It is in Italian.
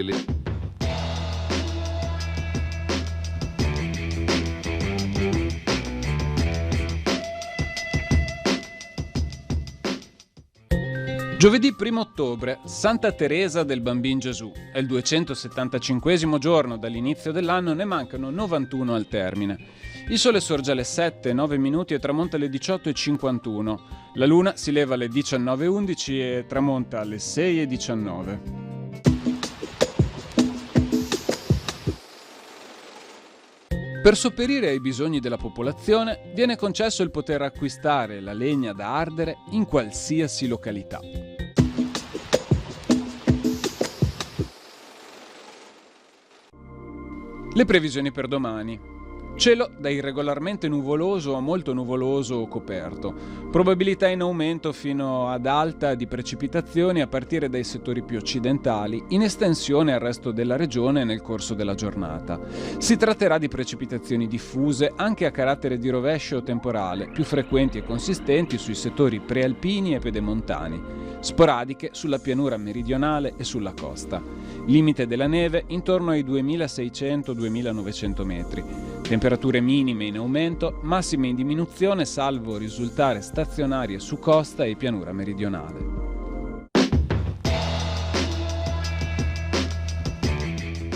le Giovedì 1 ottobre, Santa Teresa del Bambin Gesù. È il 275esimo giorno dall'inizio dell'anno, ne mancano 91 al termine. Il sole sorge alle 7:09 e tramonta alle 18:51. La luna si leva alle 19:11 e tramonta alle 6:19. Per sopperire ai bisogni della popolazione viene concesso il poter acquistare la legna da ardere in qualsiasi località. Le previsioni per domani. Cielo da irregolarmente nuvoloso a molto nuvoloso o coperto. Probabilità in aumento fino ad alta di precipitazioni a partire dai settori più occidentali, in estensione al resto della regione nel corso della giornata. Si tratterà di precipitazioni diffuse anche a carattere di rovescio temporale, più frequenti e consistenti sui settori prealpini e pedemontani, sporadiche sulla pianura meridionale e sulla costa. Limite della neve intorno ai 2600-2900 metri. Temperature minime in aumento, massime in diminuzione salvo risultare stazionarie su costa e pianura meridionale.